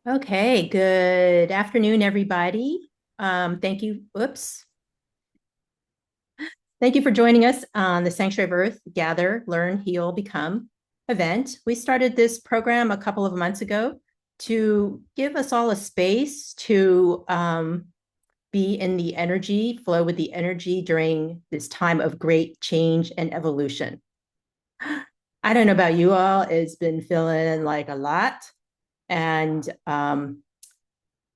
Okay, good afternoon, everybody. Thank you. Oops. Thank you for joining us on the Sanctuary of Earth Gather, Learn, Heal, Become event. We started this program a couple of months ago to give us all a space to be in the energy, flow with the energy during this time of great change and evolution. I don't know about you all, it's been feeling like a lot. And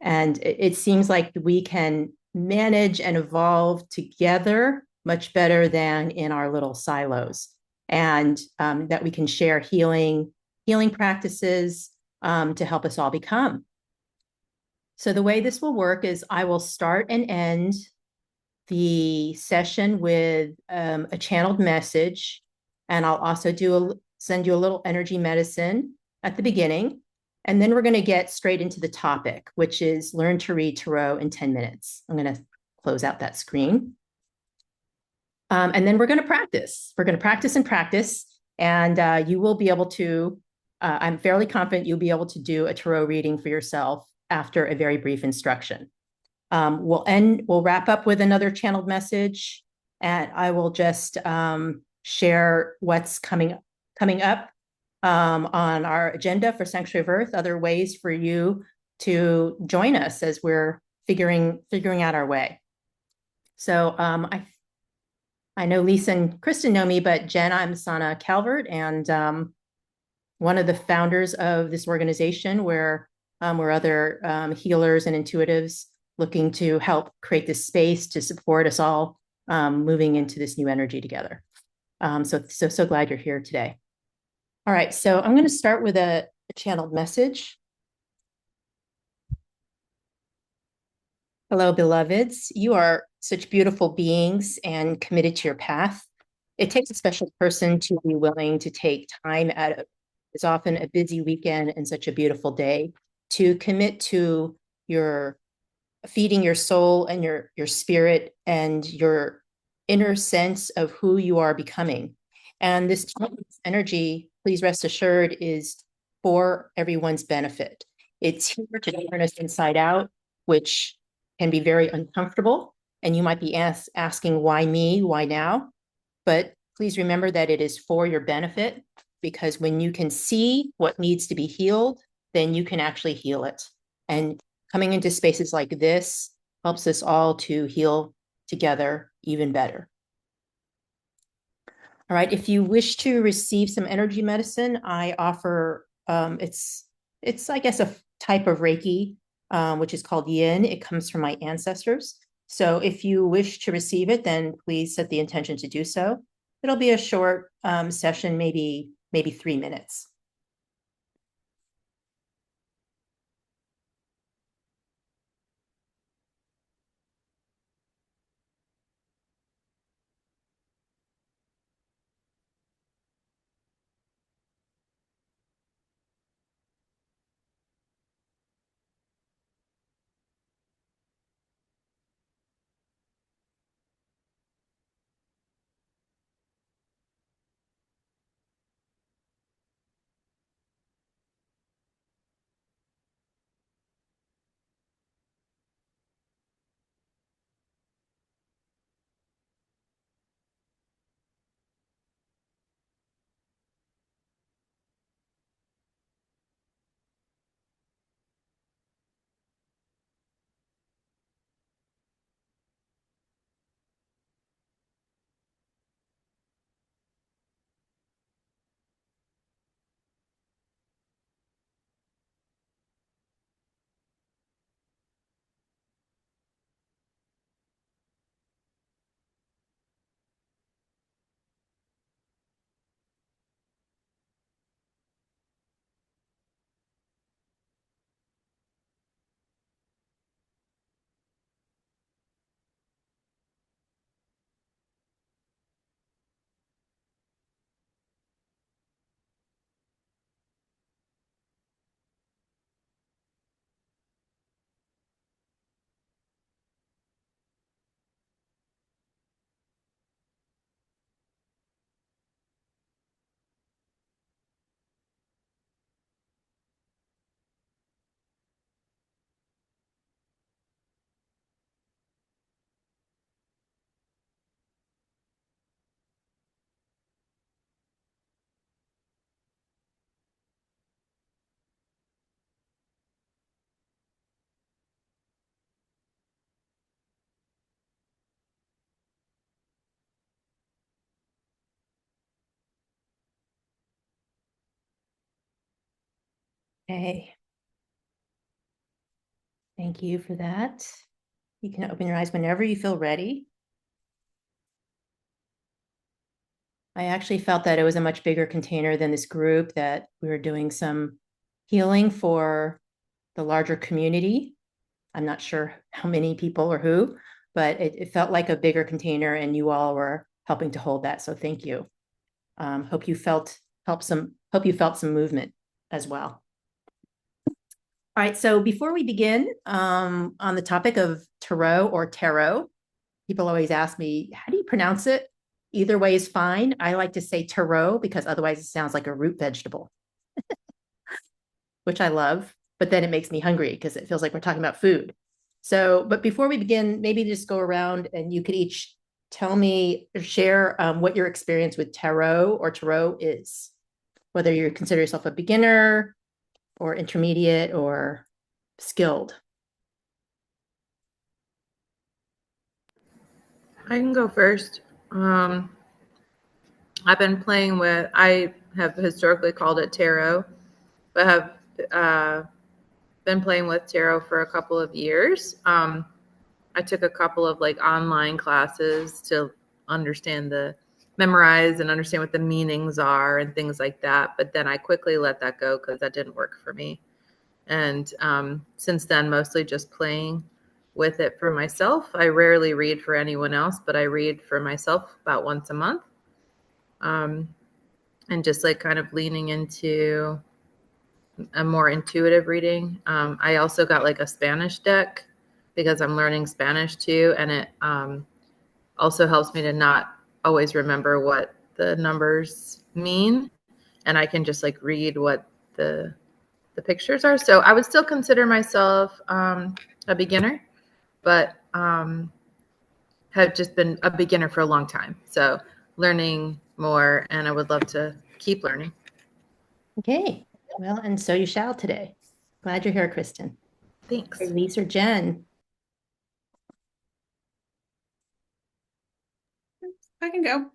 it seems like we can manage and evolve together much better than in our little silos, and that we can share healing practices to help us all become. So the way this will work is I will start and end the session with a channeled message, and I'll also send you a little energy medicine at the beginning. And then we're going to get straight into the topic, which is learn to read tarot in 10 minutes. I'm going to close out that screen. And then we're going to practice. We're going to practice and practice. And you will be able to, I'm fairly confident you'll be able to do a tarot reading for yourself after a very brief instruction. We'll wrap up with another channeled message, and I will just share what's coming up on our agenda for Sanctuary of Earth, other ways for you to join us as we're figuring out our way. So I know Lisa and Kristen know me, but Jen, I'm Sanna Calvert, and one of the founders of this organization where we're other healers and intuitives looking to help create this space to support us all moving into this new energy together. So glad you're here today. All right, so I'm going to start with a channeled message. Hello, beloveds. You are such beautiful beings and committed to your path. It takes a special person to be willing to take time out of it's often a busy weekend and such a beautiful day to commit to your feeding your soul and your spirit and your inner sense of who you are becoming. And this energy, please rest assured, is for everyone's benefit. It's here to turn us inside out, which can be very uncomfortable. And you might be asking, why me? Why now? But please remember that it is for your benefit, because when you can see what needs to be healed, then you can actually heal it. And coming into spaces like this helps us all to heal together even better. All right, if you wish to receive some energy medicine, I offer it's I guess a type of Reiki, which is called Yin. It comes from my ancestors. So if you wish to receive it, then please set the intention to do so. It'll be a short session, maybe 3 minutes. Okay. Thank you for that. You can open your eyes whenever you feel ready. I actually felt that it was a much bigger container than this group, that we were doing some healing for the larger community. I'm not sure how many people or who, but it felt like a bigger container, and you all were helping to hold that. So thank you. Hope you felt some movement as well. All right, so before we begin, on the topic of tarot or tarot, people always ask me, how do you pronounce it? Either way is fine. I like to say tarot because otherwise it sounds like a root vegetable, which I love, but then it makes me hungry because it feels like we're talking about food. So, but before we begin, maybe just go around and you could each tell me or share what your experience with tarot or tarot is, whether you consider yourself a beginner or intermediate or skilled. I can go first. I've been playing with, I have historically called it tarot, but have been playing with tarot for a couple of years. I took a couple of like online classes to memorize and understand what the meanings are and things like that. But then I quickly let that go because that didn't work for me. And since then, mostly just playing with it for myself. I rarely read for anyone else, but I read for myself about once a month. And just like kind of leaning into a more intuitive reading. I also got like a Spanish deck because I'm learning Spanish too. And it also helps me to not always remember what the numbers mean. And I can just like read what the pictures are. So I would still consider myself a beginner, but have just been a beginner for a long time. So learning more, and I would love to keep learning. Okay, well, and so you shall today. Glad you're here, Kristen. Thanks. Elise or Jen? I can go.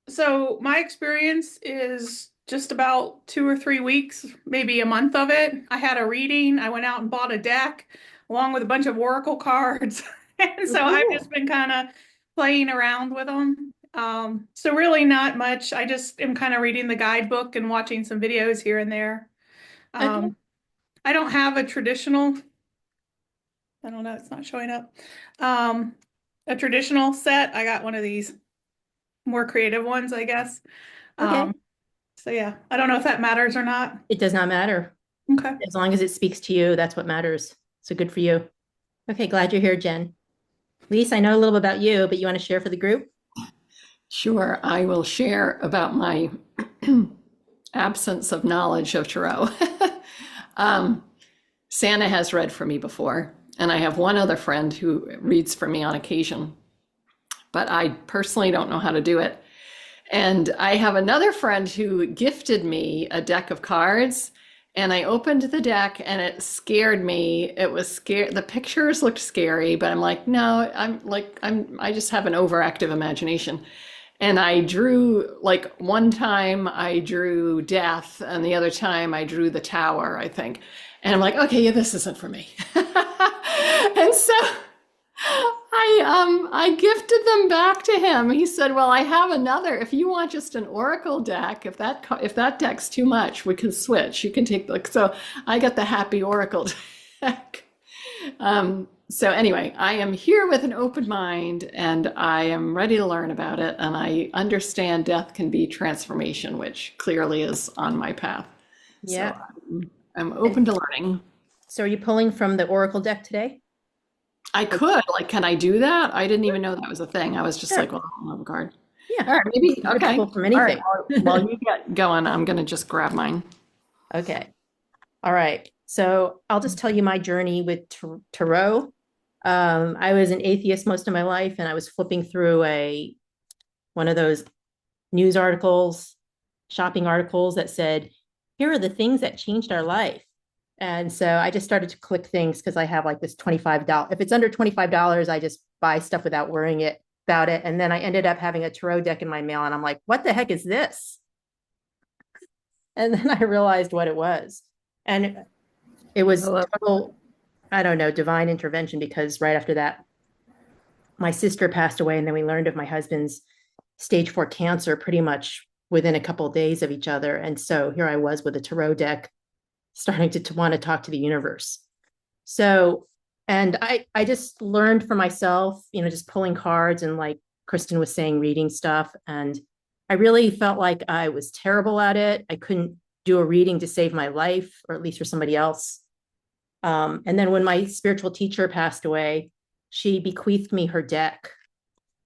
So my experience is just about 2 or 3 weeks, maybe a month of it. I had a reading. I went out and bought a deck along with a bunch of oracle cards. And so I've just been kind of playing around with them. So really not much. I just am kind of reading the guidebook and watching some videos here and there. Okay. I don't have a traditional, I don't know, it's not showing up. A traditional set. I got one of these more creative ones, I guess. Okay. So yeah, I don't know if that matters or not. It does not matter. Okay. As long as it speaks to you, that's what matters. So good for you. Okay, glad you're here, Jen. Lisa, I know a little bit about you, but you want to share for the group? Sure, I will share about my absence of knowledge of tarot. Sanna has read for me before, and I have one other friend who reads for me on occasion, but I personally don't know how to do it. And I have another friend who gifted me a deck of cards, and I opened the deck and it scared me. It was scary. The pictures looked scary, but I'm like, no, I just have an overactive imagination. And I drew, like one time I drew death, and the other time I drew the tower, I think. And I'm like, okay, yeah, this isn't for me. And so I gifted them back to him. He said, well, I have another. If you want just an oracle deck, if that deck's too much, we can switch. You can take so I got the happy oracle deck. So anyway, I am here with an open mind, and I am ready to learn about it. And I understand death can be transformation, which clearly is on my path. Yeah. So I'm open to learning. So are you pulling from the Oracle deck today? I could, like, can I do that? I didn't even know that was a thing. I was just Sure. like, well, I don't have a card. Yeah. All right, maybe, You could okay. pull from anything. All right, while you get going, I'm going to just grab mine. Okay. All right. So I'll just tell you my journey with tarot. I was an atheist most of my life, and I was flipping through one of those news articles, shopping articles that said, here are the things that changed our life. And so I just started to click things because I have like this $25. If it's under $25, I just buy stuff without worrying about it. And then I ended up having a tarot deck in my mail, and I'm like, what the heck is this? And then I realized what it was. And it was I love total, I don't know, divine intervention, because right after that, my sister passed away. And then we learned of my husband's stage 4 cancer pretty much within a couple of days of each other. And so here I was with a tarot deck starting to want to talk to the universe. So, and I just learned for myself, just pulling cards and, like Kristen was saying, reading stuff. And I really felt like I was terrible at it. I couldn't do a reading to save my life, or at least for somebody else. And then when my spiritual teacher passed away, she bequeathed me her deck,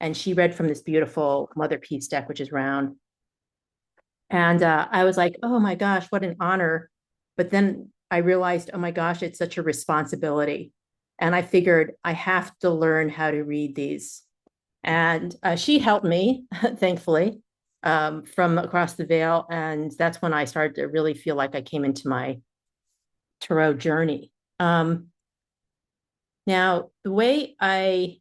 and she read from this beautiful Mother Peace deck, which is round. And I was like, oh my gosh, what an honor. But then I realized, oh my gosh, it's such a responsibility. And I figured I have to learn how to read these. And she helped me, thankfully, from across the veil. And that's when I started to really feel like I came into my tarot journey. Now, the way I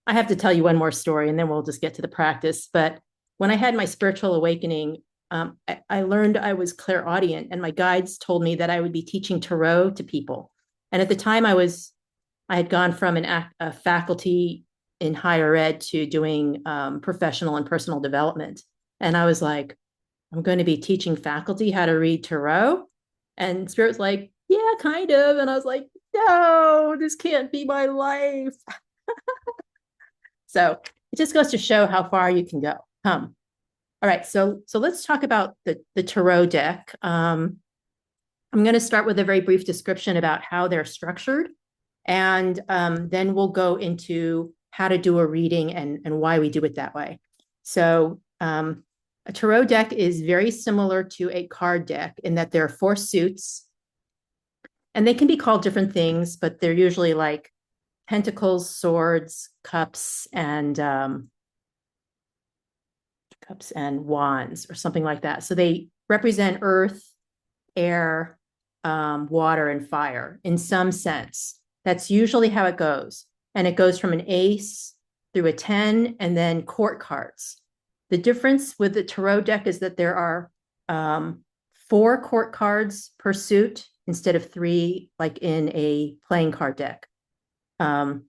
have to tell you one more story and then we'll just get to the practice. But when I had my spiritual awakening, I learned I was clairaudient, and my guides told me that I would be teaching tarot to people. And at the time I had gone from a faculty in higher ed to doing professional and personal development. And I was like, I'm going to be teaching faculty how to read tarot. And Spirit's like, yeah, kind of. And I was like, no, this can't be my life. So it just goes to show how far you can go. All right, so let's talk about the tarot deck. I'm going to start with a very brief description about how they're structured, and then we'll go into how to do a reading and why we do it that way. So a tarot deck is very similar to a card deck in that there are 4 suits, and they can be called different things, but they're usually like pentacles, swords, cups, and wands, or something like that. So they represent earth, air, water, and fire in some sense. That's usually how it goes. And it goes from an ace through a 10 and then court cards. The difference with the tarot deck is that there are 4 court cards per suit instead of 3, like in a playing card deck. In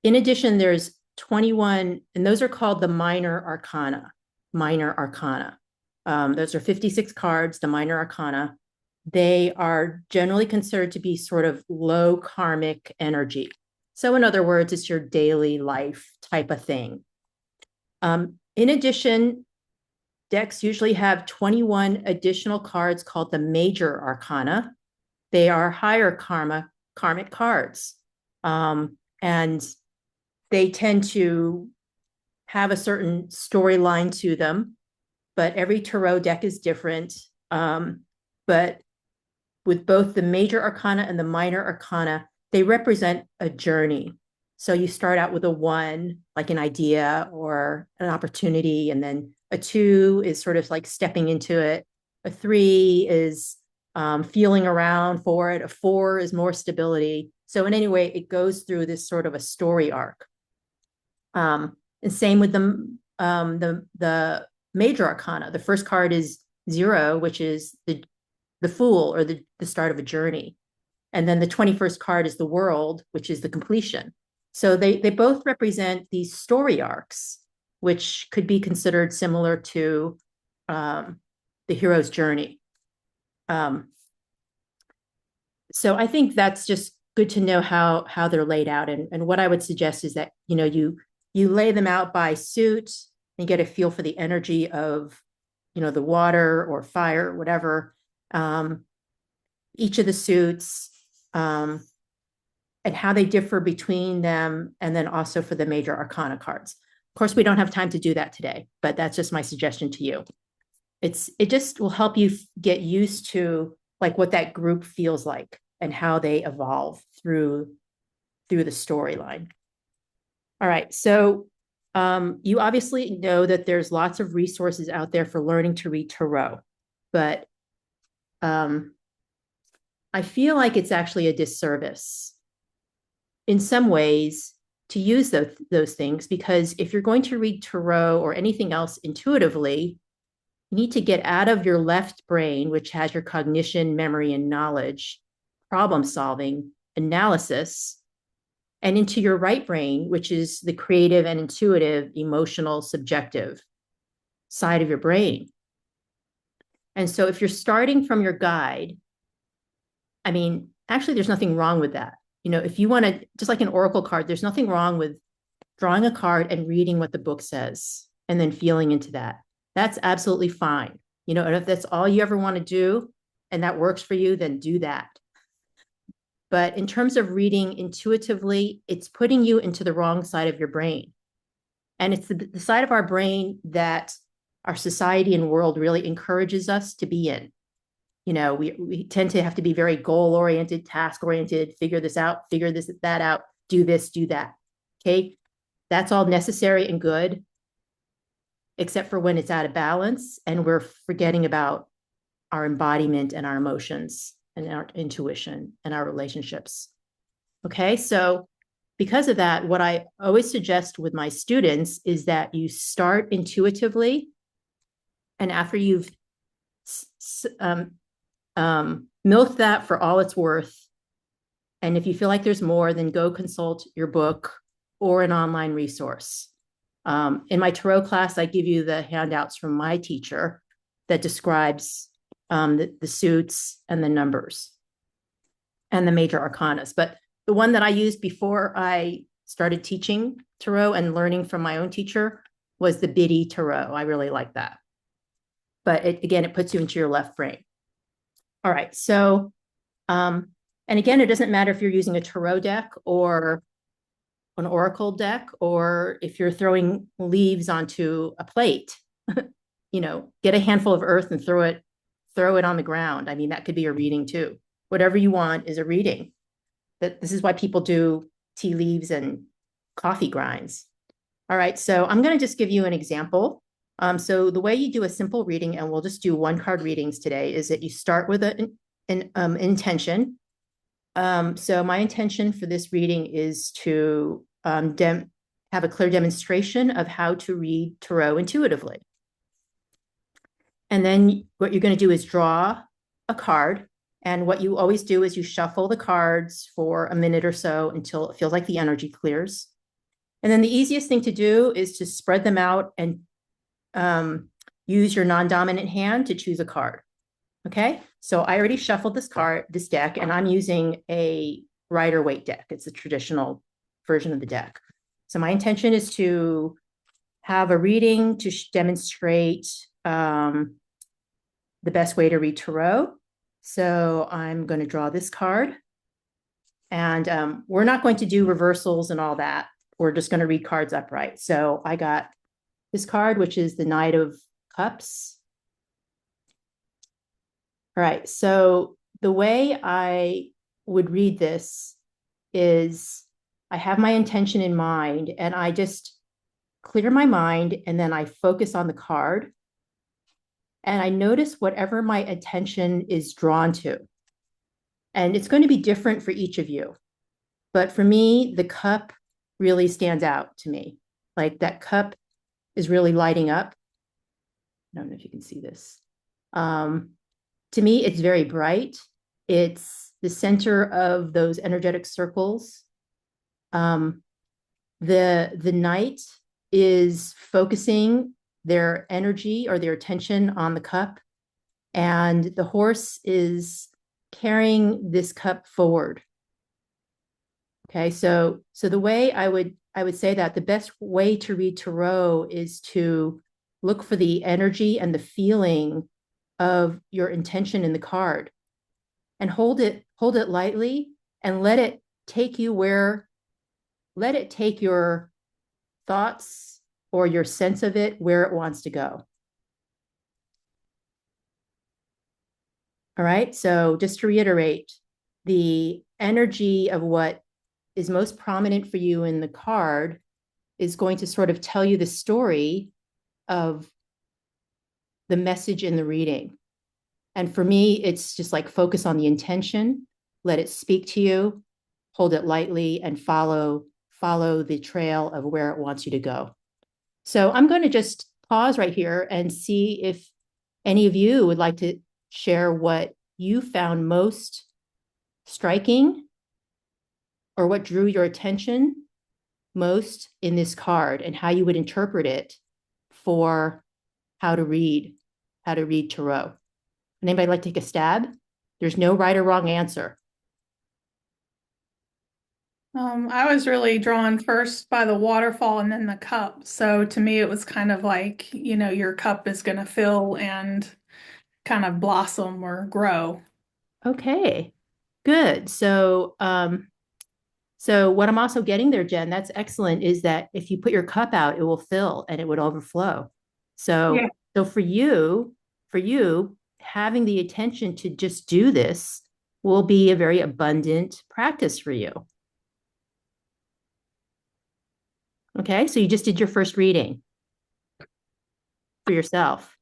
addition, there's 21, and those are called the minor arcana. Those are 56 cards, the minor arcana. They are generally considered to be sort of low karmic energy. So in other words, it's your daily life type of thing. In addition, decks usually have 21 additional cards called the major arcana. They are higher karmic cards. And they tend to have a certain storyline to them, but every tarot deck is different. But with both the major arcana and the minor arcana, they represent a journey. So you start out with a 1, like an idea or an opportunity, and then a 2 is sort of like stepping into it. A 3 is feeling around for it. A 4 is more stability. So in any way, it goes through this sort of a story arc. And same with the major arcana. The first card is 0, which is the Fool, or the start of a journey. And then the 21st card is the World, which is the completion. So they both represent these story arcs, which could be considered similar to the hero's journey. So I think that's just good to know how they're laid out. And what I would suggest is that, you lay them out by suit and get a feel for the energy of, the water or fire, or whatever, each of the suits, and how they differ between them, and then also for the major arcana cards. Of course, we don't have time to do that today, but that's just my suggestion to you. It just will help you get used to like what that group feels like and how they evolve through the storyline. All right, so you obviously know that there's lots of resources out there for learning to read tarot, but I feel like it's actually a disservice in some ways to use those things, because if you're going to read tarot or anything else intuitively, You need to get out of your left brain, which has your cognition, memory, and knowledge, problem solving, analysis, and into your right brain, which is the creative and intuitive, emotional, subjective side of your brain. And so if you're starting from your guide, I mean, actually, there's nothing wrong with that. If you want to, just like an oracle card, there's nothing wrong with drawing a card and reading what the book says and then feeling into that. That's absolutely fine. And if that's all you ever want to do and that works for you, then do that. But in terms of reading intuitively, it's putting you into the wrong side of your brain. And it's the side of our brain that our society and world really encourages us to be in. We tend to have to be very goal-oriented, task-oriented, figure this out, figure that out, do this, do that. Okay. That's all necessary and good, except for when it's out of balance and we're forgetting about our embodiment and our emotions and our intuition and our relationships. Okay. So because of that, what I always suggest with my students is that you start intuitively. And after you've milked that for all it's worth, and if you feel like there's more, then go consult your book or an online resource. In my tarot class, I give you the handouts from my teacher that describes the suits and the numbers and the major arcanas. But the one that I used before I started teaching tarot and learning from my own teacher was the Biddy Tarot. I really like that. But it puts you into your left brain. All right. So, and again, it doesn't matter if you're using a tarot deck or an oracle deck, or if you're throwing leaves onto a plate, get a handful of earth and throw it on the ground. I mean, that could be a reading too. Whatever you want is a reading. This is why people do tea leaves and coffee grinds. All right. So I'm going to just give you an example. So the way you do a simple reading, and we'll just do one card readings today, is that you start with an intention. So my intention for this reading is to have a clear demonstration of how to read tarot intuitively. And then what you're going to do is draw a card. And what you always do is you shuffle the cards for a minute or so until it feels like the energy clears. And then the easiest thing to do is to spread them out and use your non-dominant hand to choose a card. Okay, so I already shuffled this deck, and I'm using a Rider-Waite deck. It's a traditional version of the deck. So my intention is to have a reading to demonstrate the best way to read tarot. So I'm going to draw this card, and we're not going to do reversals and all that. We're just going to read cards upright. So I got this card, which is the Knight of Cups. All right, so the way I would read this is I have my intention in mind, and I just clear my mind, and then I focus on the card, and I notice whatever my attention is drawn to. And it's going to be different for each of you. But for me, the cup really stands out to me. Like that cup is really lighting up. I don't know if you can see this. To me, it's very bright. It's the center of those energetic circles. The knight is focusing their energy or their attention on the cup, and the horse is carrying this cup forward. Okay, so the way I would say that the best way to read tarot is to look for the energy and the feeling of your intention in the card, and hold it lightly, and let it take your thoughts or your sense of it where it wants to go. All right, so just to reiterate, the energy of what is most prominent for you in the card is going to sort of tell you the story of the message in the reading. And for me, it's just like focus on the intention, let it speak to you, hold it lightly, and follow the trail of where it wants you to go. So I'm going to just pause right here and see if any of you would like to share what you found most striking or what drew your attention most in this card and how you would interpret it for how to read tarot? Would anybody like to take a stab? There's no right or wrong answer. I was really drawn first by the waterfall and then the cup. So to me, it was kind of like, your cup is going to fill and kind of blossom or grow. Okay, good. So what I'm also getting there, Jen, that's excellent, is that if you put your cup out, it will fill and it would overflow. So, Yeah. so for you, having the attention to just do this will be a very abundant practice for you. Okay, so you just did your first reading for yourself.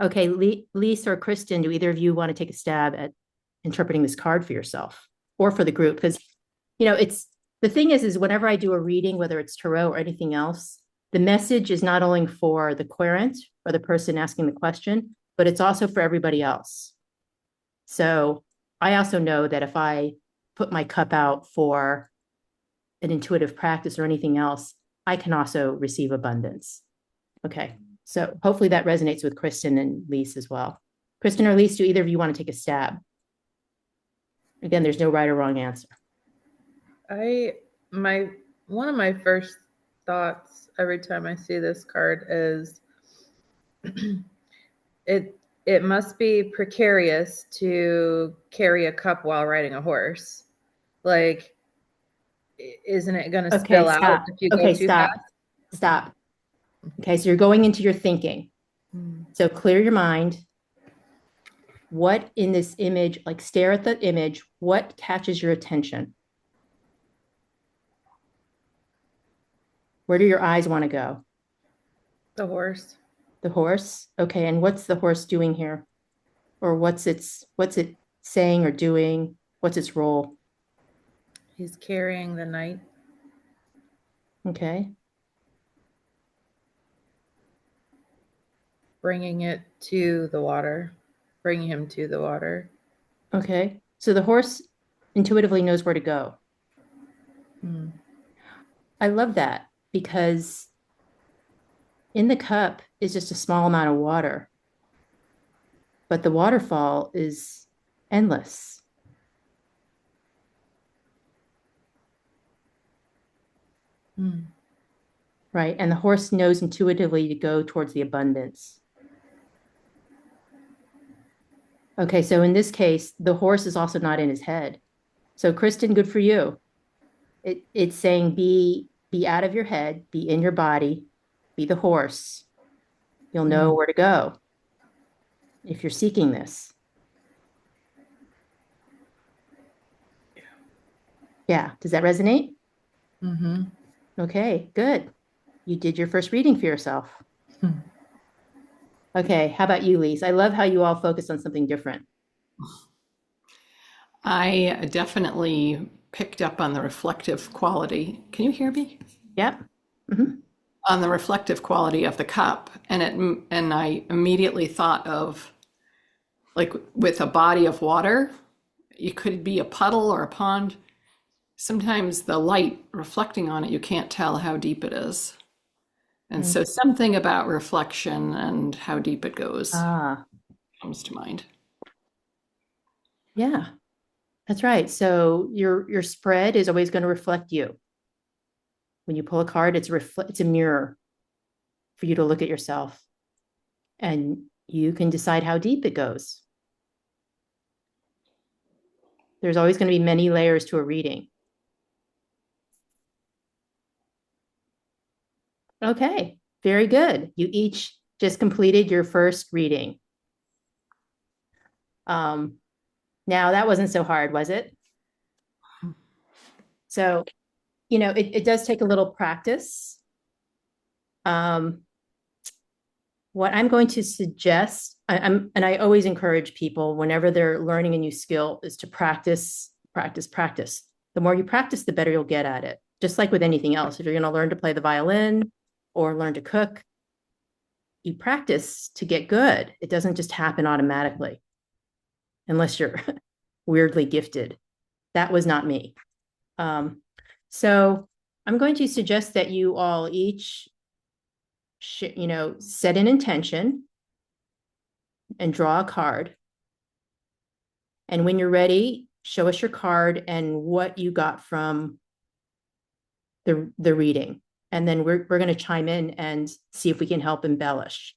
Okay, Lisa or Kristen, do either of you want to take a stab at interpreting this card for yourself or for the group? Because, it's the thing is whenever I do a reading, whether it's tarot or anything else, the message is not only for the querent or the person asking the question, but it's also for everybody else. So I also know that if I put my cup out for an intuitive practice or anything else, I can also receive abundance. Okay, so hopefully that resonates with Kristen and Lise as well. Kristen or Lise, do either of you want to take a stab? Again, there's no right or wrong answer. One of my first thoughts every time I see this card is it must be precarious to carry a cup while riding a horse. Like, isn't it going to spill out if you go too fast? Stop. Okay, so you're going into your thinking. So clear your mind. What in this image, like stare at the image, what catches your attention? Where do your eyes want to go? The horse. The horse? Okay, and what's the horse doing here? Or what's it saying or doing? What's its role? He's carrying the knight. Okay. Bringing him to the water. Okay, so the horse intuitively knows where to go. I love that because in the cup is just a small amount of water, but the waterfall is endless. Right, and the horse knows intuitively to go towards the abundance. Okay, so in this case, the horse is also not in his head. So Kristen, good for you. It's saying be out of your head, be in your body, be the horse. You'll know where to go if you're seeking this. Yeah, does that resonate? Mm-hmm. Okay, good. You did your first reading for yourself. Okay, how about you, Lise? I love how you all focus on something different. I definitely picked up on the reflective quality. Can you hear me? Yep. Mm-hmm. On the reflective quality of the cup, and I immediately thought of, like, with a body of water, it could be a puddle or a pond. Sometimes the light reflecting on it, you can't tell how deep it is. And so something about reflection and how deep it goes comes to mind. Yeah, that's right. So your spread is always going to reflect you. When you pull a card, it's a mirror for you to look at yourself, and you can decide how deep it goes. There's always going to be many layers to a reading. Okay, very good. You each just completed your first reading. Now that wasn't so hard, was it? So, it does take a little practice. What I'm going to suggest, and I always encourage people whenever they're learning a new skill, is to practice, practice, practice. The more you practice, the better you'll get at it. Just like with anything else, if you're going to learn to play the violin or learn to cook, you practice to get good. It doesn't just happen automatically unless you're weirdly gifted. That was not me. So I'm going to suggest that you all each set an intention and draw a card. And when you're ready, show us your card and what you got from the reading. And then we're going to chime in and see if we can help embellish.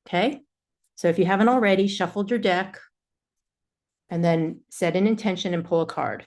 Okay? So if you haven't already, shuffled your deck and then set an intention and pull a card.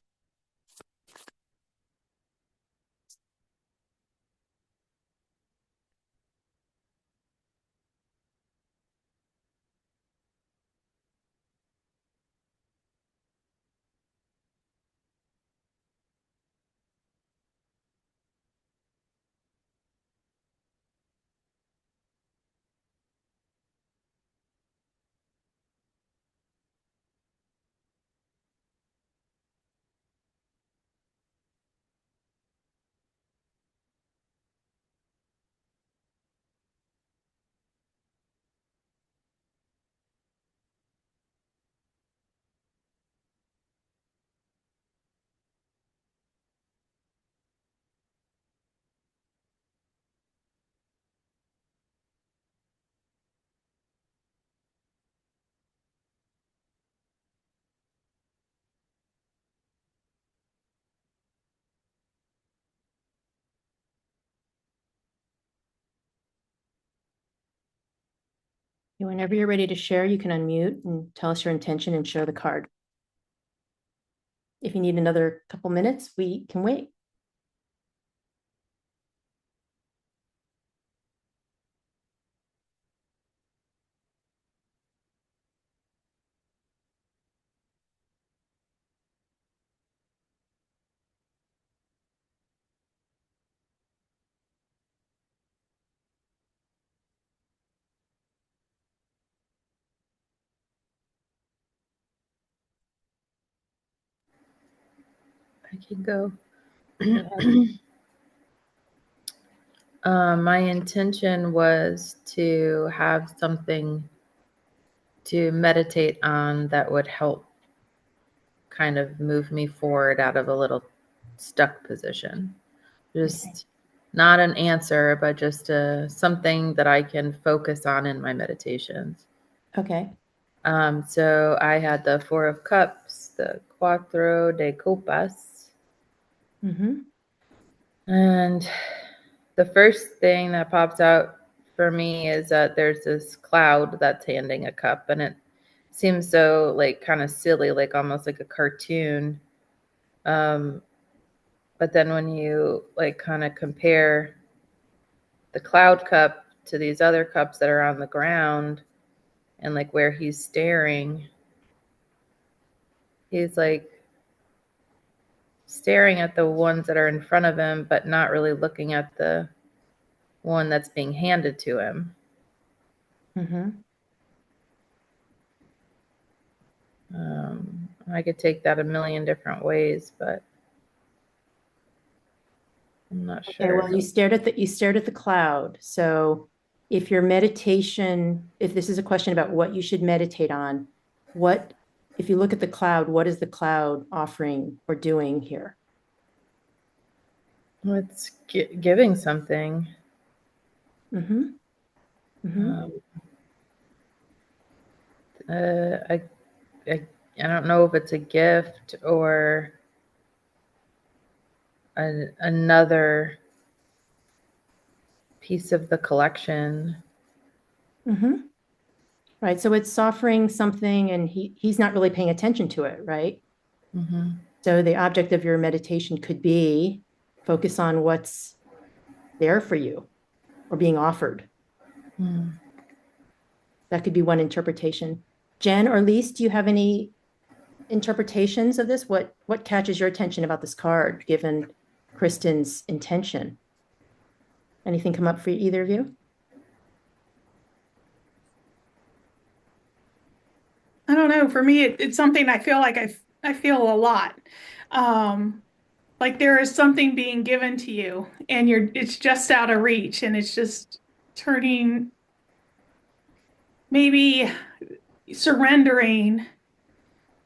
Whenever you're ready to share, you can unmute and tell us your intention and share the card. If you need another couple minutes, we can wait. I can go. My intention was to have something to meditate on that would help kind of move me forward out of a little stuck position. Just not an answer, but just something that I can focus on in my meditations. Okay. So I had the Four of Cups, the Cuatro de Copas. And the first thing that pops out for me is that there's this cloud that's handing a cup, and it seems so like kind of silly, like almost like a cartoon. But then when you like kind of compare the cloud cup to these other cups that are on the ground and like where he's staring, he's like staring at the ones that are in front of him, but not really looking at the one that's being handed to him. I could take that a million different ways, but I'm not sure. Well, you stared at the cloud. So if your meditation, if this is a question about what you should meditate on, if you look at the cloud, what is the cloud offering or doing here? Well, it's giving something. I don't know if it's a gift or another piece of the collection. Right. So it's offering something and he's not really paying attention to it, right? So the object of your meditation could be focus on what's there for you or being offered. That could be one interpretation. Jen or Lise, do you have any interpretations of this? What catches your attention about this card, given Kristen's intention? Anything come up for either of you? I don't know. For me, it's something I feel like I feel a lot. Like there is something being given to you, and it's just out of reach, and it's just turning maybe surrendering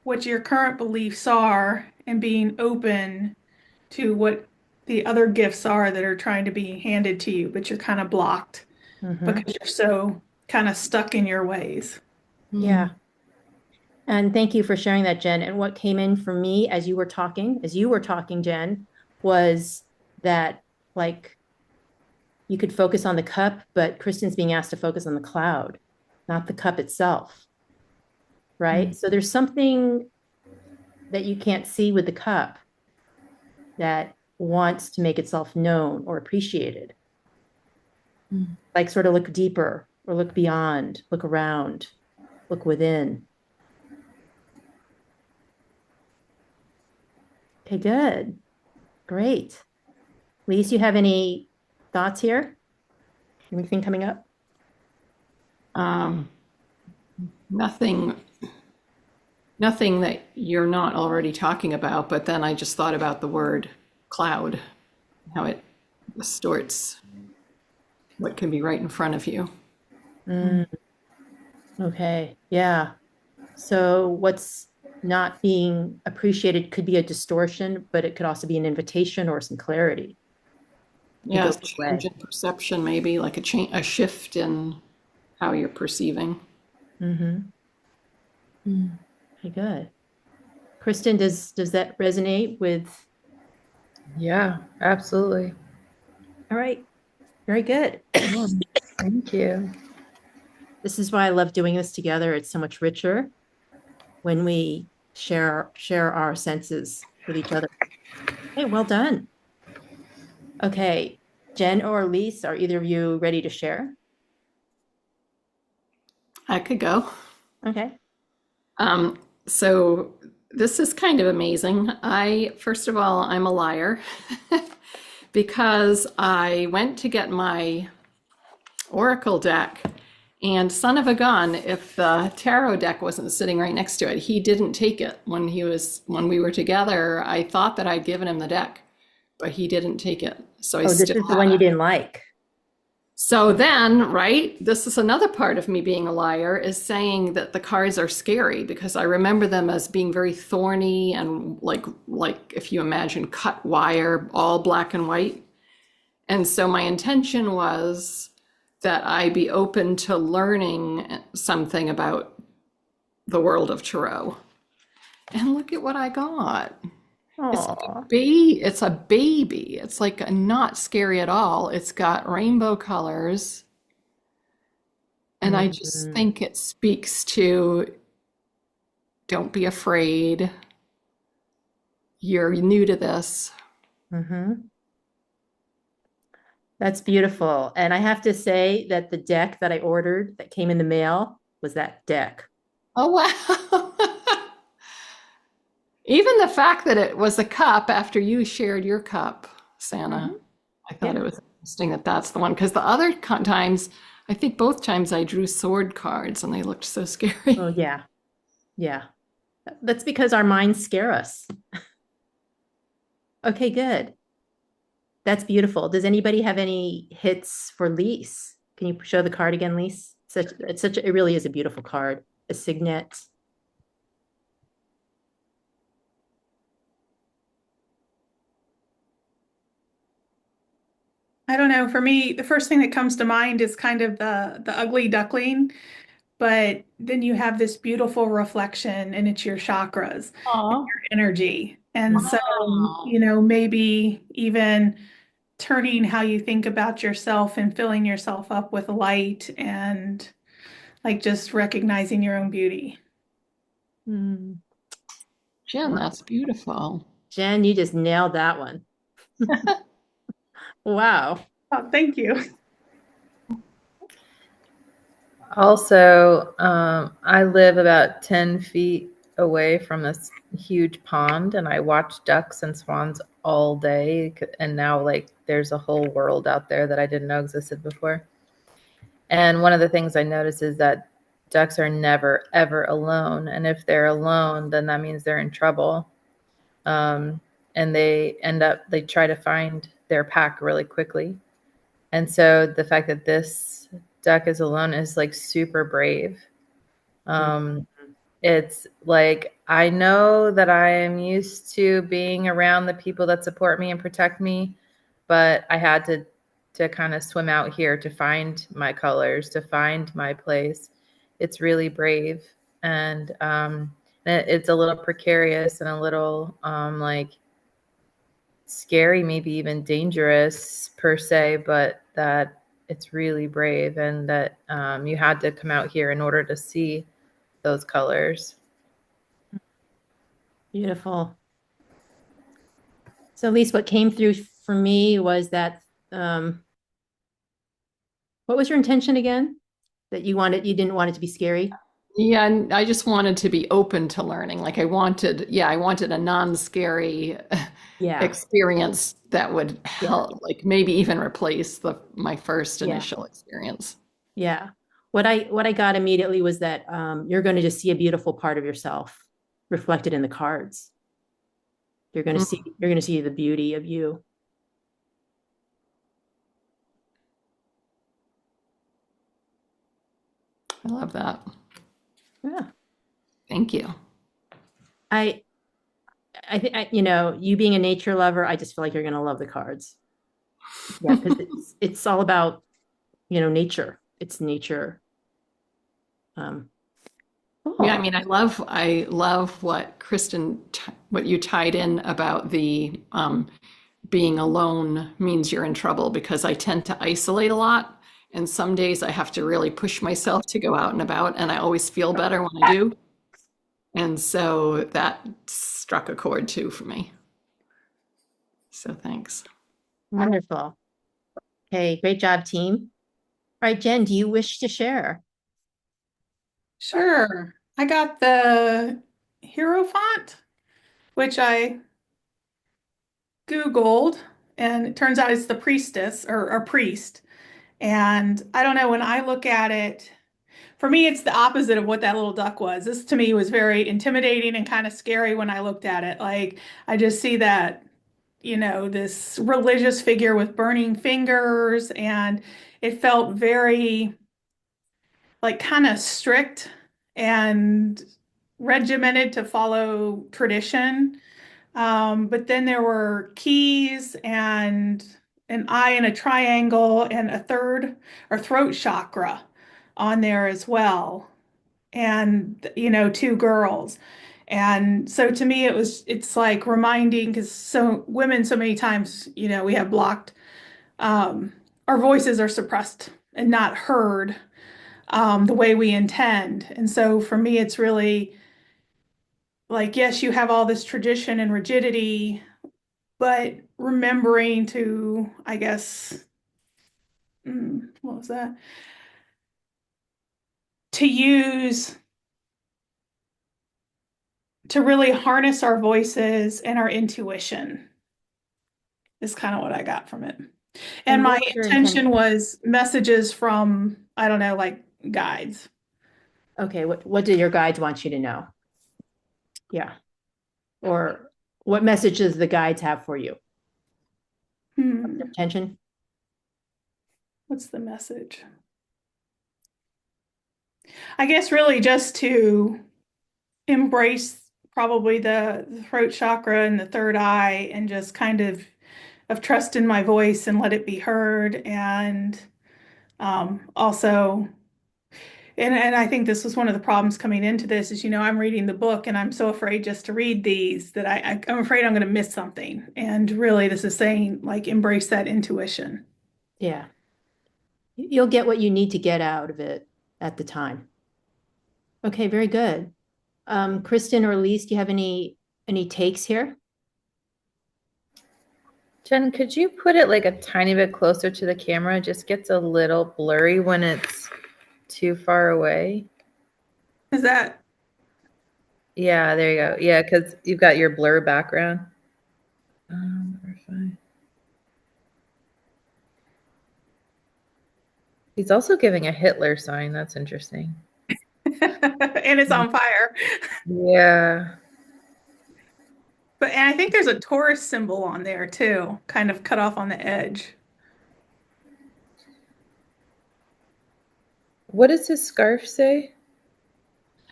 what your current beliefs are and being open to what the other gifts are that are trying to be handed to you, but you're kind of blocked because you're so kind of stuck in your ways. Yeah. And thank you for sharing that, Jen. And what came in for me as you were talking, Jen, was that like you could focus on the cup, but Kristen's being asked to focus on the cloud, not the cup itself. Right. So there's something that you can't see with the cup that wants to make itself known or appreciated. Like sort of look deeper or look beyond, look around, look within. Okay, good. Great. Lise, you have any thoughts here? Anything coming up? Nothing that you're not already talking about, but then I just thought about the word cloud, how it distorts what can be right in front of you. Okay, yeah. So what's not being appreciated could be a distortion, but it could also be an invitation or some clarity. Yeah, goes change in perception, maybe like a shift in how you're perceiving. Okay, good. Kristen, does that resonate with? Yeah, absolutely. All right, very good. Thank you. This is why I love doing this together. It's so much richer when we share our senses with each other. Okay, well done. Okay, Jen or Lise, are either of you ready to share? I could go. Okay. So this is kind of amazing. First of all, I'm a liar because I went to get my Oracle deck, and son of a gun, if the tarot deck wasn't sitting right next to it, he didn't take it when we were together. I thought that I'd given him the deck, but he didn't take it. So This is the one you didn't like. So then, right, this is another part of me being a liar, is saying that the cards are scary because I remember them as being very thorny and like if you imagine cut wire, all black and white. And so my intention was that I be open to learning something about the world of tarot. And look at what I got. It's a baby. It's like not scary at all. It's got rainbow colors. And I just think it speaks to don't be afraid. You're new to this. That's beautiful. And I have to say that the deck that I ordered that came in the mail was that deck. Oh, wow. Even the fact that it was a cup after you shared your cup, Sanna, I thought it was interesting that that's the one. Because the other times, I think both times I drew sword cards and they looked so scary. Oh, yeah. Yeah. That's because our minds scare us. Okay, good. That's beautiful. Does anybody have any hits for Lise? Can you show the card again, Lise? It really is a beautiful card. A signet. I don't know. For me, the first thing that comes to mind is kind of the ugly duckling, but then you have this beautiful reflection and it's your chakras, and your energy. And so, maybe even turning how you think about yourself and filling yourself up with light and like just recognizing your own beauty. Jen, that's beautiful. Jen, you just nailed that one. Wow. Oh, thank you. Also, I live about 10 feet away from this huge pond, and I watch ducks and swans all day. And now, like, there's a whole world out there that I didn't know existed before. And one of the things I notice is that ducks are never, ever alone. And if they're alone, then that means they're in trouble. And they try to find their pack really quickly. And so the fact that this deck is alone is like super brave. It's like, I know that I am used to being around the people that support me and protect me, but I had to kind of swim out here to find my colors, to find my place. It's really brave. And it's a little precarious and a little like scary, maybe even dangerous per se, but that it's really brave, and that you had to come out here in order to see those colors. Beautiful. So at least what came through for me was that, what was your intention again? That you didn't want it to be scary? Yeah, and I just wanted to be open to learning. Like I wanted a non-scary Yeah. experience that would Yeah. help, like maybe even replace my first Yeah. initial experience. Yeah. What I got immediately was that you're going to just see a beautiful part of yourself reflected in the cards. You're going to see the beauty of you. I love that. Yeah. Thank you. I think you being a nature lover, I just feel like you're going to love the cards. Yeah, because it's all about, nature. It's nature. Yeah, I Cool. mean, I love what what you tied in about the being alone means you're in trouble, because I tend to isolate a lot. And some days I have to really push myself to go out and about, and I always feel better when I do. And so that struck a chord too for me. So thanks. Wonderful. Okay, great job, team. All right, Jen, do you wish to share? Sure. I got the hero font, which I Googled, and it turns out it's the priestess or priest. And I don't know, when I look at it, for me, it's the opposite of what that little duck was. This to me was very intimidating and kind of scary when I looked at it. Like, I just see that, this religious figure with burning fingers, and it felt very, like, kind of strict and regimented to follow tradition. But then there were keys and an eye and a triangle and a third or throat chakra on there as well. And, two girls. And so to me, it's like reminding, because so women, so many times, we have blocked, um, our voices are suppressed and not heard, the way we intend. And so for me, it's really like, yes, you have all this tradition and rigidity, but remembering to, I guess, what was that? To use, to really harness our voices and our intuition is kind of what I got from it. And What my was your intention was messages from, I don't know, like guides. Okay, what do your guides want you to know? Yeah. Or what messages the guides have for you? Intention? What's the message? I guess really just to embrace probably the throat chakra and the third eye, and just kind of trust in my voice and let it be heard. And also, and I think this was one of the problems coming into this is, I'm reading the book and I'm so afraid just to read these that I'm afraid I'm going to miss something. And really, this is saying, like, embrace that intuition. Yeah. You'll get what you need to get out of it at the time. Okay, very good. Kristen or Elise, do you have any takes here? Jen, could you put it like a tiny bit closer to the camera? It just gets a little blurry when it's too far away. Is that? Yeah, there you go. Yeah, because you've got your blur background. He's also giving a Hitler sign. That's interesting. And it's on fire. Yeah. And I think there's a Taurus symbol on there too, kind of cut off on the edge. What does his scarf say?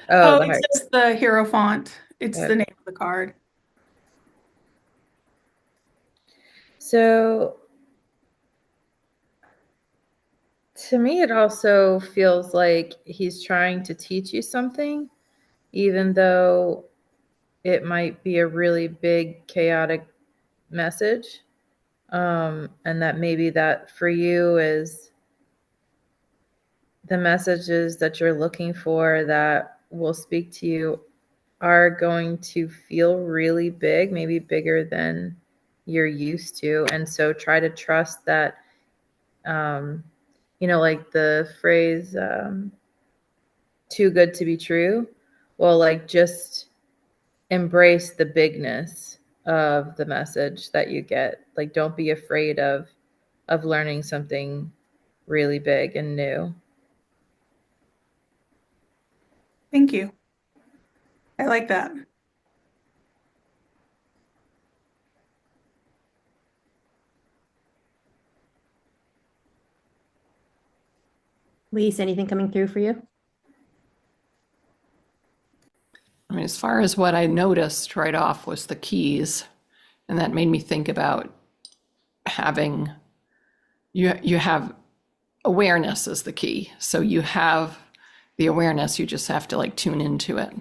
Oh, Oh, the it heart. says the hero font. It's Yep. the name of the card. So to me, it also feels like he's trying to teach you something, even though it might be a really big, chaotic message. And that maybe that for you is the messages that you're looking for that will speak to you are going to feel really big, maybe bigger than you're used to. And so try to trust that, like the phrase, too good to be true. Well, like just embrace the bigness of the message that you get. Like don't be afraid of learning something really big and new. Thank you. I like that. Lise, anything coming through for you? I mean, as far as what I noticed right off was the keys, and that made me think about having you have awareness is the key. So you have the awareness, you just have to like tune into it.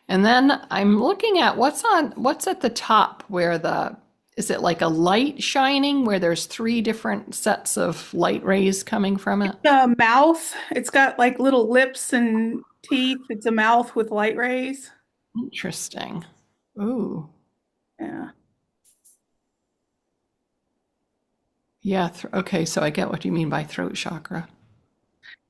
And then I'm looking at what's at the top where is it like a light shining where there's three different sets of light rays coming from it? The mouth, it's got like little lips and teeth. It's a mouth with light rays. Interesting. Ooh. Yeah. Yeah. Okay. So I get what you mean by throat chakra.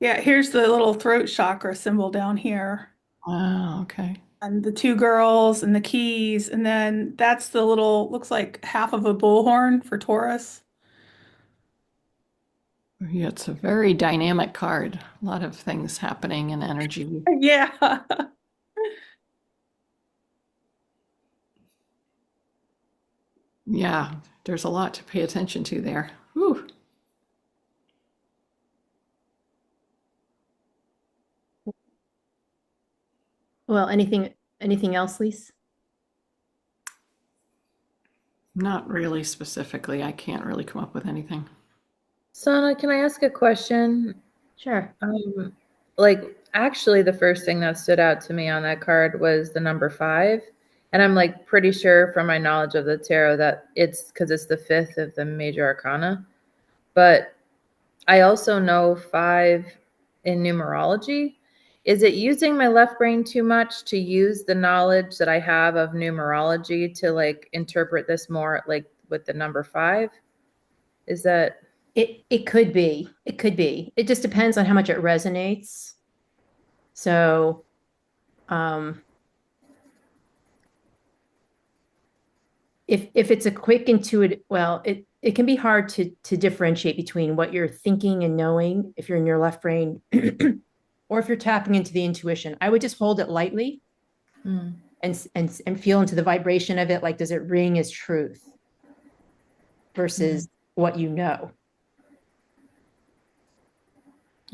Yeah, here's the little throat chakra symbol down here. Wow. Okay. And the two girls and the keys. And then that's the little, looks like half of a bullhorn for Taurus. Yeah, it's a very dynamic card. A lot of things happening in energy. Yeah. Yeah, there's a lot to pay attention to there. Whew. Well, anything else, Lise? Not Not really specifically. I can't really come up with anything. Sana, can I ask a question? Sure. Like actually the first thing that stood out to me on that card was the number 5. And I'm like pretty sure from my knowledge of the tarot that it's because it's the 5th of the major arcana. But I also know 5 in numerology. Is it using my left brain too much to use the knowledge that I have of numerology to like interpret this more like with the number 5? Is that It could be. It could be. It just depends on how much it resonates. So, if it's a quick intuitive, well, it can be hard to differentiate between what you're thinking and knowing if you're in your left brain or if you're tapping into the intuition. I would just hold it lightly and feel into the vibration of it. Like, does it ring as truth versus what you know?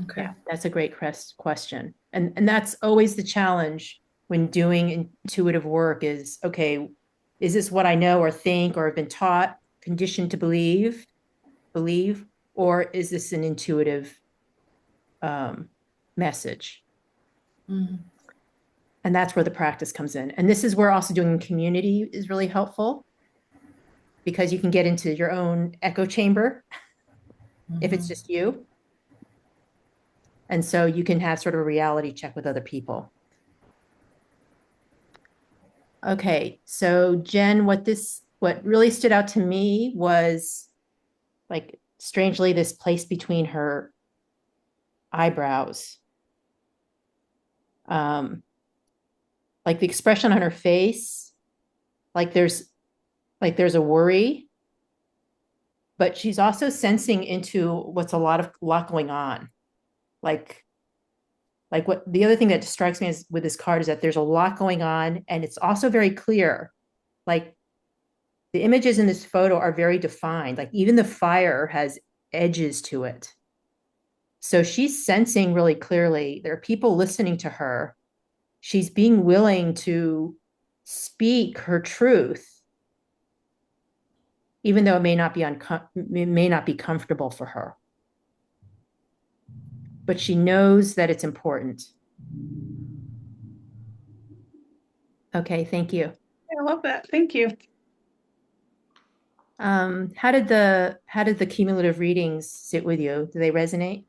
okay? Yeah, that's a great question. And that's always the challenge when doing intuitive work is, okay, is this what I know or think or have been taught, conditioned to believe, or is this an intuitive message? Mm-hmm. And that's where the practice comes in. And this is where also doing community is really helpful because you can get into your own echo chamber if it's just you. And so you can have sort of a reality check with other people. Okay, so Jen, what really stood out to me was like strangely this place between her eyebrows. Like the expression on her face, like there's a worry, but she's also sensing into what's a lot going on. Like what the other thing that strikes me is with this card is that there's a lot going on and it's also very clear. Like the images in this photo are very defined. Like even the fire has edges to it. So she's sensing really clearly there are people listening to her. She's being willing to speak her truth, even though it may not be comfortable for her. But she knows that it's important. Okay, thank you. I love that. Thank you. How did the cumulative readings sit with you? Do they resonate?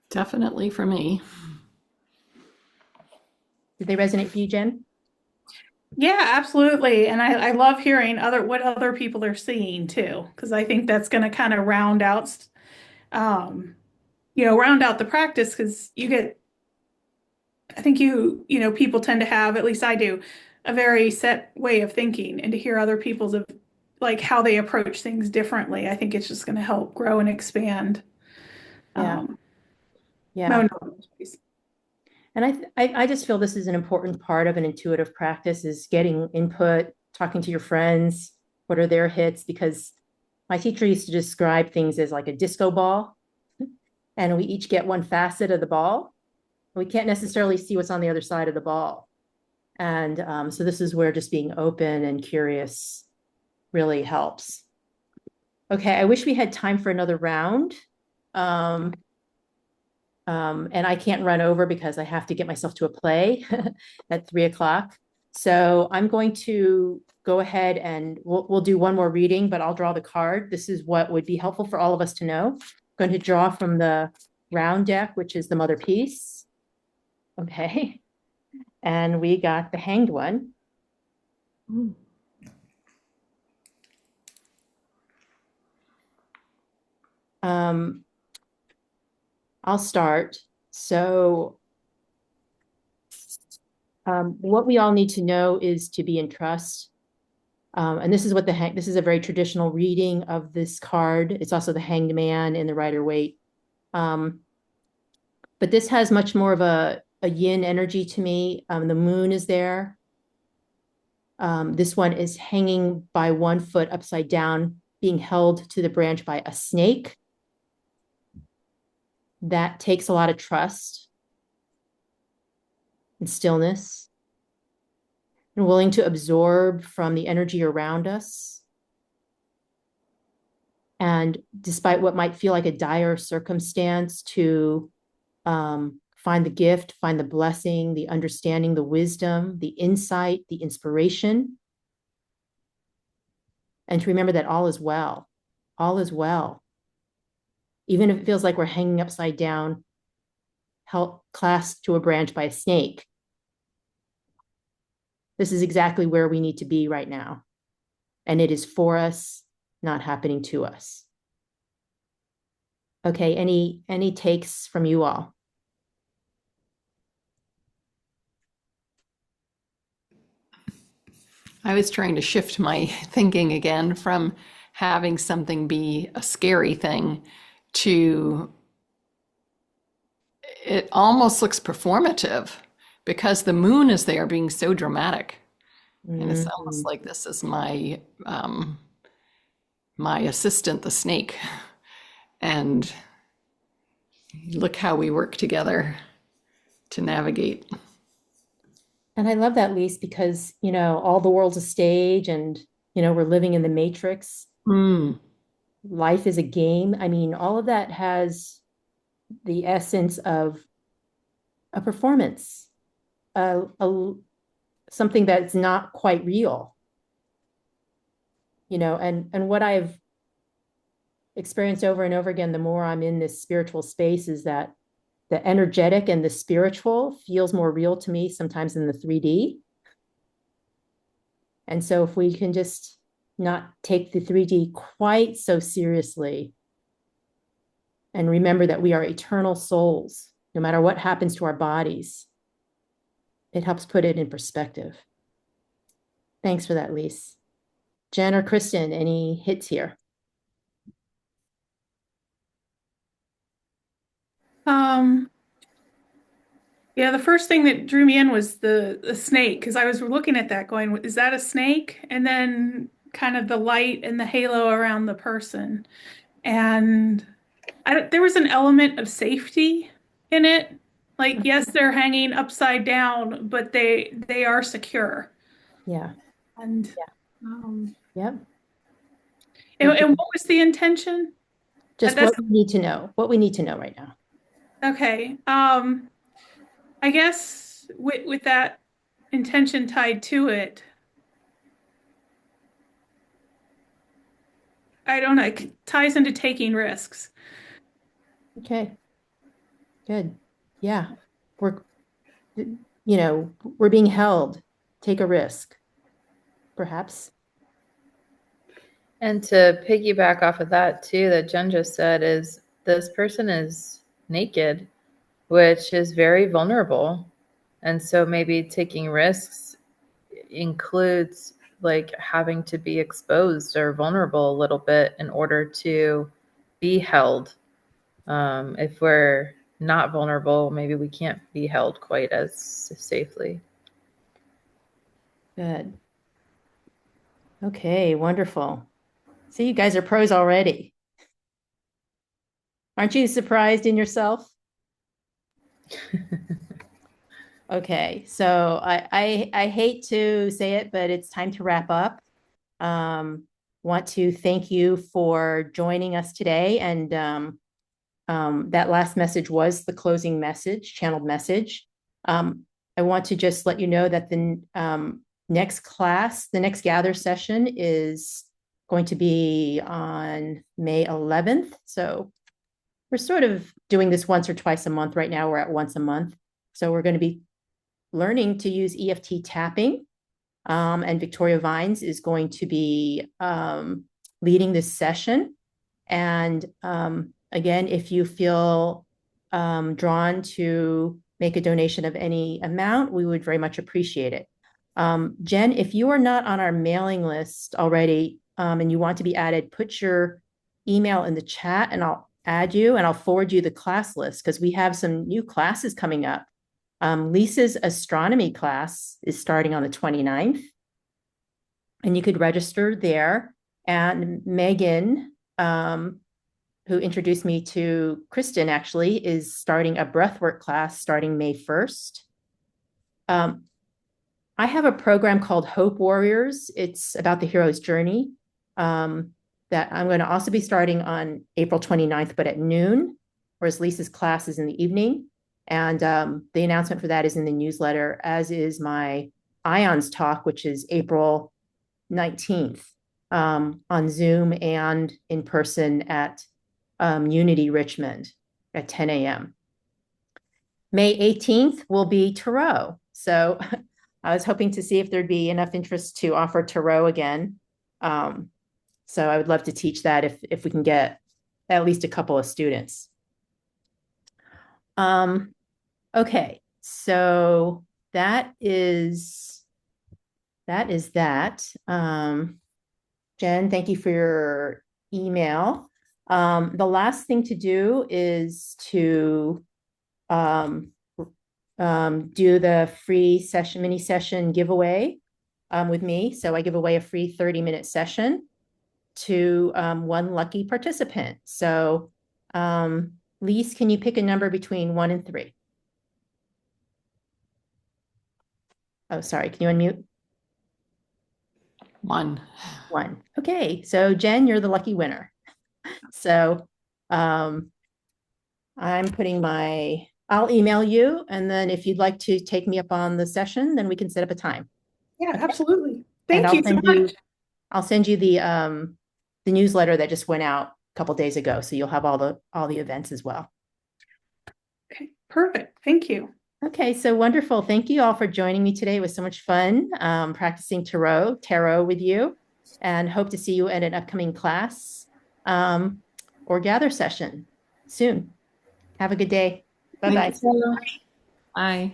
Definitely for me. Did they resonate for you, Jen? Yeah, absolutely. And I love hearing what other people are seeing too, because I think that's going to kind of um, round out the practice because I think people tend to have, at least I do, a very set way of thinking, and to hear other people's of like how they approach things differently, I think it's just going to help grow and expand. Yeah. Um, Yeah. my knowledge. And I just feel this is an important part of an intuitive practice is getting input, talking to your friends, what are their hits? Because my teacher used to describe things as like a disco ball, and we each get one facet of the ball. We can't necessarily see what's on the other side of the ball. And so this is where just being open and curious really helps. Okay, I wish we had time for another round. Um, and I can't run over because I have to get myself to a play at 3 o'clock. So I'm going to go ahead and we'll do one more reading, but I'll draw the card. This is what would be helpful for all of us to know. I'm going to draw from the round deck, which is the mother piece. Okay. And we got the hanged one. I'll start. So what we all need to know is to be in trust. And this is what this is a very traditional reading of this card. It's also the Hanged Man in the Rider-Waite. But this has much more of a yin energy to me. The moon is there. This one is hanging by one foot upside down, being held to the branch by a snake. That takes a lot of trust and stillness, and willing to absorb from the energy around us. And despite what might feel like a dire circumstance, to find the gift, find the blessing, the understanding, the wisdom, the insight, the inspiration, and to remember that all is well. All is well. Even if it feels like we're hanging upside down, held clasped to a branch by a snake. This is exactly where we need to be right now. And it is for us, not happening to us. Okay, any takes from you all? I was trying to shift my thinking again from having something be a scary thing to it almost looks performative because the moon is there being so dramatic. And it's almost like this is my assistant, the snake. And look how we work together to navigate. And I love that, Lise, because, all the world's a stage and, we're living in the matrix. Life is a game. I mean, all of that has the essence of a performance, something that's not quite real, and what I've experienced over and over again, the more I'm in this spiritual space, is that the energetic and the spiritual feels more real to me sometimes than the 3D. And so if we can just not take the 3D quite so seriously and remember that we are eternal souls, no matter what happens to our bodies, it helps put it in perspective. Thanks for that, Lise. Jen or Kristen, any hits here? Yeah, the first thing that drew me in was the snake, because I was looking at that going, is that a snake? And then kind of the light and the halo around the person. And there was an element of safety in it. Like, yes, they're hanging upside down, but they are secure. Yeah. And Yep. and what was the intention? Just what we need to know. What we need to know right now. Okay. I guess with that intention tied to it, I don't know, it ties into taking risks. Okay. Good. Yeah. We're we're being held. Take a risk, perhaps. And to piggyback off of that too, that Jen just said, is this person is naked, which is very vulnerable. And so maybe taking risks includes like having to be exposed or vulnerable a little bit in order to be held. If we're not vulnerable, maybe we can't be held quite as safely. Good. Okay, wonderful. See, you guys are pros already. Aren't you surprised in yourself? Okay, so I hate to say it, but it's time to wrap up. Want to thank you for joining us today. And that last message was the closing message, channeled message. I want to just let you know that the next class, the next gather session is going to be on May 11th. So we're sort of doing this once or twice a month. Right now, we're at once a month. So we're going to be learning to use EFT tapping. And Victoria Vines is going to be leading this session. And again, if you feel drawn to make a donation of any amount, we would very much appreciate it. Jen, if you are not on our mailing list already and you want to be added, put your email in the chat and I'll add you and I'll forward you the class list because we have some new classes coming up. Lisa's astronomy class is starting on the 29th and you could register there. And Megan, who introduced me to Kristen, actually, is starting a breathwork class starting May 1st. I have a program called Hope Warriors. It's about the hero's journey that I'm going to also be starting on April 29th, but at noon, whereas Lisa's class is in the evening. And the announcement for that is in the newsletter, as is my IONS talk, which is April 19th on Zoom and in person at Unity Richmond at 10 a.m. May 18th will be Tarot. So I was hoping to see if there'd be enough interest to offer Tarot again. So I would love to teach that if we can get at least a couple of students. Okay, so that is that. Jen, thank you for your email. The last thing to do is to do the free session, mini session giveaway with me. So I give away a free 30-minute session to one lucky participant. So Lise, can you pick a number between 1 and 3? Oh, sorry, can you unmute? 1. 1. Okay, so Jen, you're the lucky winner. So I'm putting I'll email you, and then if you'd like to take me up on the session, then we can set up a time. Yeah, absolutely. Thank And you so much. I'll send you the newsletter that just went out a couple days ago, so you'll have all the events as well. Okay, perfect. Thank you. Okay, so wonderful. Thank you all for joining me today. It was so much fun practicing tarot with you, and hope to see you at an upcoming class or gather session soon. Have a good day. Bye-bye. Thank you. Bye.